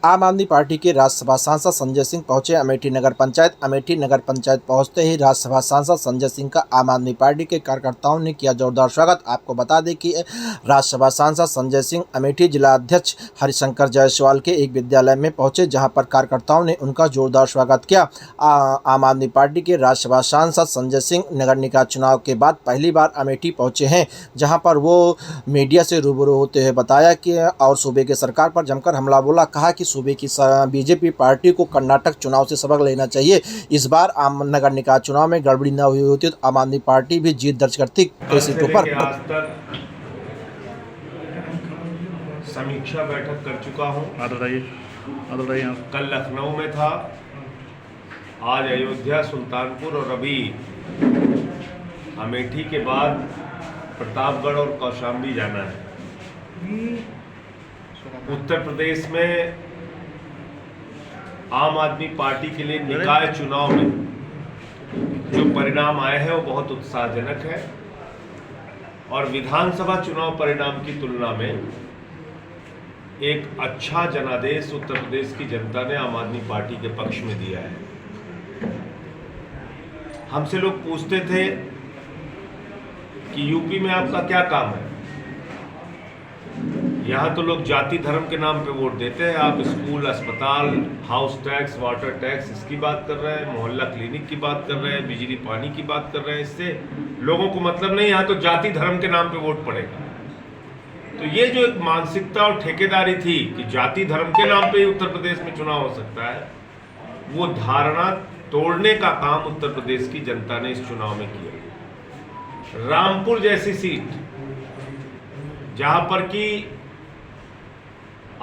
आम आदमी पार्टी के राज्यसभा सांसद संजय सिंह पहुंचे अमेठी नगर पंचायत। अमेठी नगर पंचायत पहुंचते ही राज्यसभा सांसद संजय सिंह का आम आदमी पार्टी के कार्यकर्ताओं ने किया जोरदार स्वागत। आपको बता दें कि राज्यसभा सांसद संजय सिंह अमेठी जिला अध्यक्ष हरिशंकर जायसवाल के एक विद्यालय में पहुंचे, जहां पर कार्यकर्ताओं ने उनका जोरदार स्वागत किया। आम आदमी पार्टी के राज्यसभा सांसद संजय सिंह नगर निकाय चुनाव के बाद पहली बार अमेठी पहुंचे हैं, जहां पर वो मीडिया से रूबरू होते हुए बताया कि और सूबे की सरकार पर जमकर हमला बोला। कहा कि सूबे की बीजेपी पार्टी को कर्नाटक चुनाव से सबक लेना चाहिए। इस बार आम नगर निकाय चुनाव में गड़बड़ी न हुई होती तो आम आदमी पार्टी भी जीत दर्ज करती। कई सीटों पर समीक्षा बैठक कर चुका हूँ। कल लखनऊ में था, आज अयोध्या, सुल्तानपुर और अभी अमेठी के बाद प्रतापगढ़ और कौशाम्बी जाना है। उत्तर प्रदेश में आम आदमी पार्टी के लिए निकाय चुनाव में जो परिणाम आए हैं वो बहुत उत्साहजनक है और विधानसभा चुनाव परिणाम की तुलना में एक अच्छा जनादेश उत्तर प्रदेश की जनता ने आम आदमी पार्टी के पक्ष में दिया है। हमसे लोग पूछते थे कि यूपी में आपका क्या काम है। यहाँ तो लोग जाति धर्म के नाम पे वोट देते हैं। आप स्कूल, अस्पताल, हाउस टैक्स, वाटर टैक्स इसकी बात कर रहे हैं, मोहल्ला क्लिनिक की बात कर रहे हैं, बिजली पानी की बात कर रहे हैं। इससे लोगों को मतलब नहीं, यहाँ तो जाति धर्म के नाम पे वोट पड़ेगा। तो ये जो एक मानसिकता और ठेकेदारी थी कि जाति धर्म के नाम पे ही उत्तर प्रदेश में चुनाव हो सकता है, वो धारणा तोड़ने का काम उत्तर प्रदेश की जनता ने इस चुनाव में किया। रामपुर जैसी सीट जहां पर कि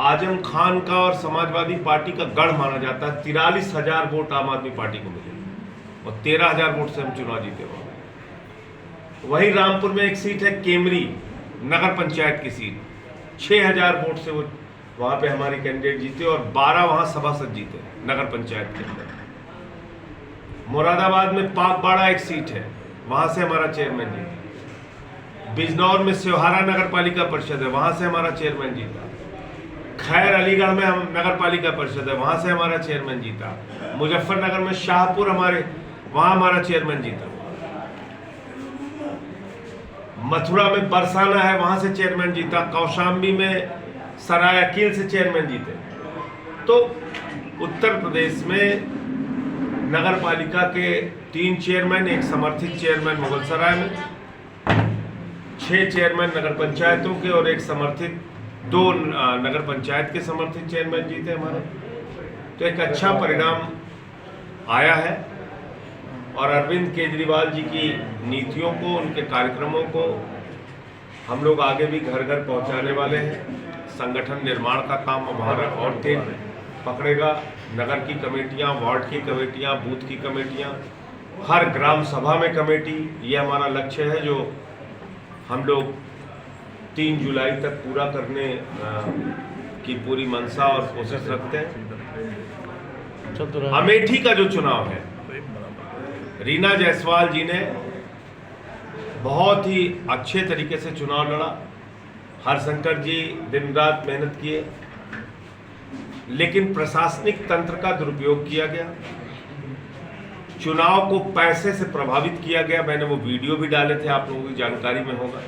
आजम खान का और समाजवादी पार्टी का गढ़ माना जाता है, 43,000 वोट आम आदमी पार्टी को मिले और 13,000 वोट से हम चुनाव जीते वहां। वही रामपुर में एक सीट है केमरी नगर पंचायत की सीट, 6,000 वोट से वो वहां पे हमारे कैंडिडेट जीते और 12 वहां सभासद जीते नगर पंचायत के अंदर। मुरादाबाद में पाकबाड़ा एक सीट है, वहां से हमारा चेयरमैन जीता। बिजनौर में सिवहारा नगर पालिका परिषद है, वहां से हमारा चेयरमैन जीता। खैर अलीगढ़ में हम नगर पालिका परिषद है, वहां से हमारा चेयरमैन जीता। मुजफ्फरनगर में शाहपुर वहां हमारा चेयरमैन जीता। मथुरा में बरसाना है, वहां से चेयरमैन जीता। कौशाम्बी में सरायकील से चेयरमैन जीते। तो उत्तर प्रदेश में नगर पालिका के 3 चेयरमैन, एक समर्थित चेयरमैन मुगलसराय में, 6 चेयरमैन नगर पंचायतों के और एक समर्थित 2 नगर पंचायत के समर्थित चेयरमैन जीते हमारे। तो एक अच्छा परिणाम आया है और अरविंद केजरीवाल जी की नीतियों को, उनके कार्यक्रमों को हम लोग आगे भी घर घर पहुंचाने वाले हैं। संगठन निर्माण का काम हमारा और तेज पकड़ेगा। नगर की कमेटियां, वार्ड की कमेटियां, बूथ की कमेटियां, हर ग्राम सभा में कमेटी, ये हमारा लक्ष्य है जो हम लोग 3 जुलाई तक पूरा करने की पूरी मंशा और कोशिश रखते हैं। अमेठी का जो चुनाव है, रीना जायसवाल जी ने बहुत ही अच्छे तरीके से चुनाव लड़ा। हरशंकर जी दिन रात मेहनत किए, लेकिन प्रशासनिक तंत्र का दुरुपयोग किया गया। चुनाव को पैसे से प्रभावित किया गया। मैंने वो वीडियो भी डाले थे, आप लोगों की जानकारी में होगा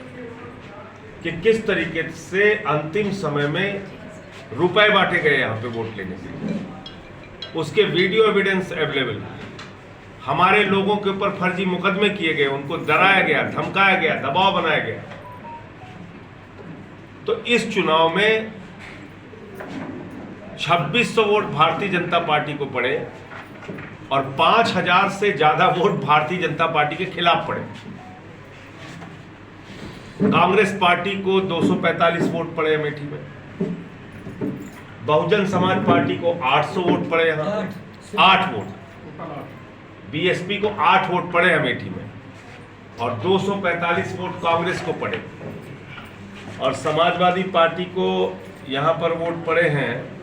कि किस तरीके से अंतिम समय में रुपए बांटे गए यहाँ पे वोट लेने के लिए। उसके वीडियो एविडेंस अवेलेबल। हमारे लोगों के ऊपर फर्जी मुकदमे किए गए, उनको डराया गया, धमकाया गया, दबाव बनाया गया। तो इस चुनाव में 2600 वोट भारतीय जनता पार्टी को पड़े और 5,000 से ज्यादा वोट भारतीय जनता पार्टी के खिलाफ पड़े। कांग्रेस पार्टी को 245 वोट पड़े अमेठी में। बहुजन समाज पार्टी को 800 वोट पड़े, यहाँ 8 वोट। बीएसपी को 8 वोट पड़े अमेठी में और 245 वोट कांग्रेस को पड़े। और समाजवादी पार्टी को यहाँ पर वोट पड़े हैं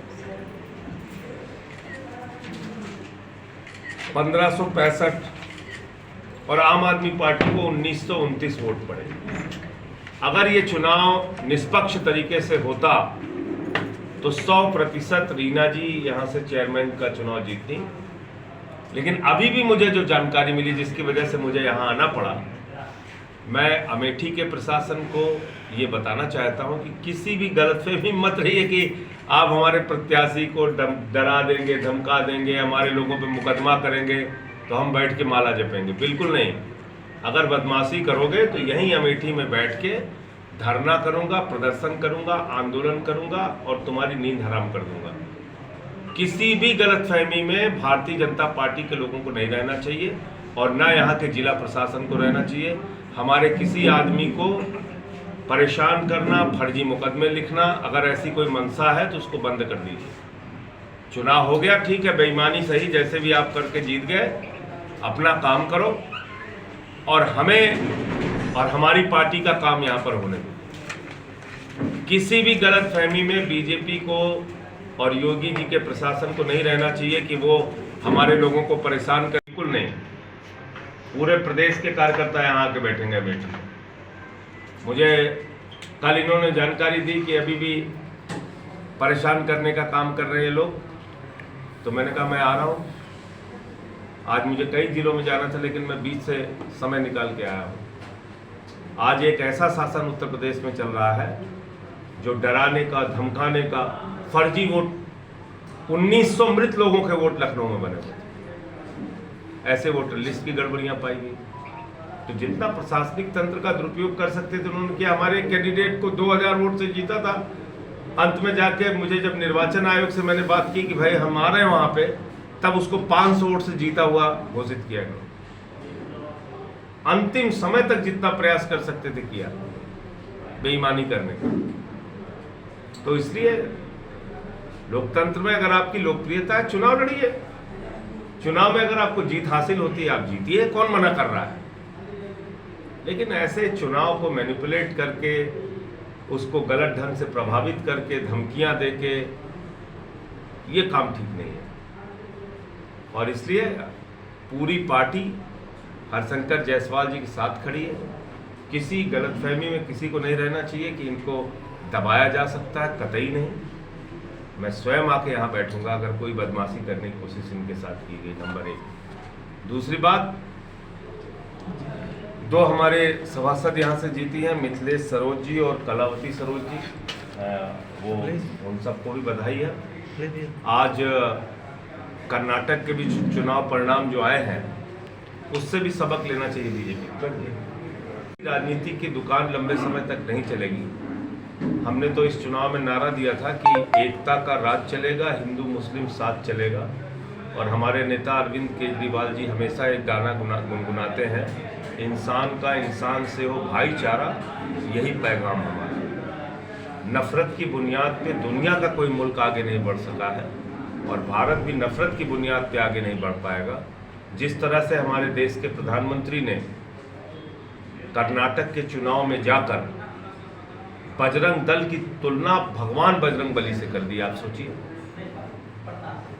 1565 और आम आदमी पार्टी को 1929 वोट पड़े। अगर ये चुनाव निष्पक्ष तरीके से होता तो 100% रीना जी यहाँ से चेयरमैन का चुनाव जीती। लेकिन अभी भी मुझे जो जानकारी मिली जिसकी वजह से मुझे यहाँ आना पड़ा, मैं अमेठी के प्रशासन को ये बताना चाहता हूँ कि किसी भी गलतफहमी मत रहिए कि आप हमारे प्रत्याशी को डरा देंगे, धमका देंगे, हमारे लोगों पे मुकदमा करेंगे तो हम बैठ के माला जपेंगे। बिल्कुल नहीं। अगर बदमाशी करोगे तो यहीं अमेठी में बैठ के धरना करूँगा, प्रदर्शन करूँगा, आंदोलन करूँगा और तुम्हारी नींद हराम कर दूँगा। किसी भी गलतफहमी में भारतीय जनता पार्टी के लोगों को नहीं रहना चाहिए और ना यहाँ के जिला प्रशासन को रहना चाहिए। हमारे किसी आदमी को परेशान करना, फर्जी मुकदमे लिखना, अगर ऐसी कोई मंशा है तो उसको बंद कर दीजिए। चुनाव हो गया, ठीक है, बेईमानी सही, जैसे भी आप करके जीत गए, अपना काम करो और हमें और हमारी पार्टी का काम यहाँ पर होने दो। किसी भी गलतफहमी में बीजेपी को और योगी जी के प्रशासन को नहीं रहना चाहिए कि वो हमारे लोगों को परेशान कर। बिल्कुल नहीं। पूरे प्रदेश के कार्यकर्ता यहाँ आके बैठेंगे अमेठी। मुझे कल इन्होंने जानकारी दी कि अभी भी परेशान करने का काम कर रहे हैं लोग, तो मैंने कहा मैं आ रहा हूँ। आज मुझे कई जिलों में जाना था लेकिन मैं बीच से समय निकाल के आया हूँ। आज एक ऐसा शासन उत्तर प्रदेश में चल रहा है जो डराने का, धमकाने का, फर्जी वोट, 1900 मृत लोगों के वोट लखनऊ में बने हुए थे। ऐसे वोटर लिस्ट की गड़बड़ियां पाई गई। तो जितना प्रशासनिक तंत्र का दुरुपयोग कर सकते थे उन्होंने किया। हमारे कैंडिडेट को 2000 वोट से जीता था। अंत में जाके मुझे जब निर्वाचन आयोग से मैंने बात की कि भाई हम आ रहे हैं वहां पे, तब उसको 500 वोट से जीता हुआ घोषित किया गया। अंतिम समय तक जितना प्रयास कर सकते थे किया बेईमानी करने का। तो इसलिए लोकतंत्र में अगर आपकी लोकप्रियता है, चुनाव लड़िए। चुनाव में अगर आपको जीत हासिल होती है, आप जीतिए, कौन मना कर रहा है। लेकिन ऐसे चुनाव को मैनिपुलेट करके, उसको गलत ढंग से प्रभावित करके, धमकियां देके, ये काम ठीक नहीं है। और इसलिए पूरी पार्टी हरशंकर जायसवाल जी के साथ खड़ी है। किसी गलतफहमी में किसी को नहीं रहना चाहिए कि इनको दबाया जा सकता है, कतई नहीं। मैं स्वयं आके यहाँ बैठूंगा अगर कोई बदमाशी करने की कोशिश इनके साथ की गई, नंबर 1। दूसरी बात, 2 हमारे सभासद यहाँ से जीती हैं, मिथिलेश सरोज जी और कलावती सरोज जी, वो उन सबको भी बधाई है। आज कर्नाटक के भी चुनाव परिणाम जो आए हैं उससे भी सबक लेना चाहिए बीजेपी। राजनीति की दुकान लंबे समय तक नहीं चलेगी। हमने तो इस चुनाव में नारा दिया था कि एकता का राज चलेगा, हिंदू मुस्लिम साथ चलेगा। और हमारे नेता अरविंद केजरीवाल जी हमेशा एक गाना गुनगुनाते हैं, इंसान का इंसान से हो भाईचारा, यही पैगाम हमारा। नफरत की बुनियाद पे दुनिया का कोई मुल्क आगे नहीं बढ़ सका है और भारत भी नफरत की बुनियाद पे आगे नहीं बढ़ पाएगा। जिस तरह से हमारे देश के प्रधानमंत्री ने कर्नाटक के चुनाव में जाकर बजरंग दल की तुलना भगवान बजरंग बली से कर दी, आप सोचिए।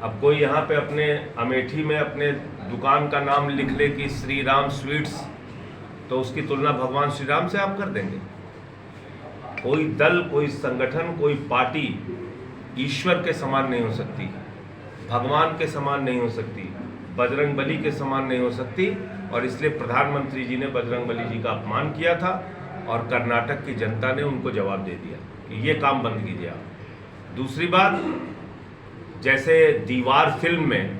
अब कोई यहाँ पे अपने अमेठी में अपने दुकान का नाम लिख ले कि श्री राम स्वीट्स, तो उसकी तुलना भगवान श्री राम से आप कर देंगे। कोई दल, कोई संगठन, कोई पार्टी ईश्वर के समान नहीं हो सकती, भगवान के समान नहीं हो सकती, बजरंग बली के समान नहीं हो सकती। और इसलिए प्रधानमंत्री जी ने बजरंग बली जी का अपमान किया था और कर्नाटक की जनता ने उनको जवाब दे दिया कि ये काम बंद कीजिए आप। दूसरी बात, जैसे दीवार फिल्म में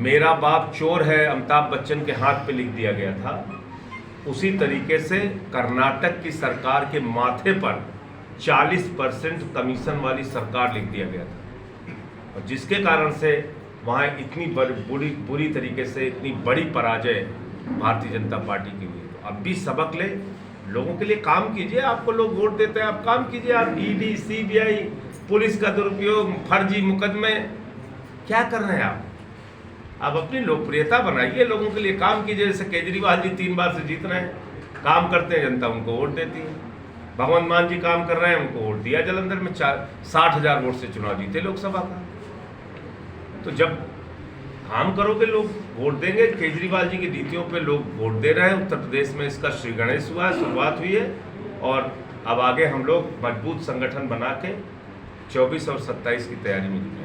मेरा बाप चोर है अमिताभ बच्चन के हाथ पे लिख दिया गया था, उसी तरीके से कर्नाटक की सरकार के माथे पर 40% कमीशन वाली सरकार लिख दिया गया था, और जिसके कारण से वहाँ इतनी बुरी तरीके से इतनी बड़ी पराजय भारतीय जनता पार्टी की हुई। तो अब भी सबक ले, लोगों के लिए काम कीजिए। आपको लोग वोट देते हैं, आप काम कीजिए। आप ईडी, सीबीआई, पुलिस का दुरुपयोग, फर्जी मुकदमे, क्या कर रहे हैं आप अपनी लोकप्रियता बनाइए, लोगों के लिए काम कीजिए। जैसे केजरीवाल जी 3 बार से जीत रहे हैं, काम करते हैं, जनता उनको वोट देती है। भगवंत मान जी काम कर रहे हैं, उनको वोट दिया जलंधर में, 60,000 वोट से चुनाव जीते लोकसभा का। तो जब काम करोगे लोग वोट देंगे। केजरीवाल जी की नीतियों पे लोग वोट दे रहे हैं। उत्तर प्रदेश में इसका श्री गणेश हुआ है, शुरुआत हुई है, और अब आगे हम लोग मजबूत संगठन बना के 24 और 27 की तैयारी में जुटे हैं।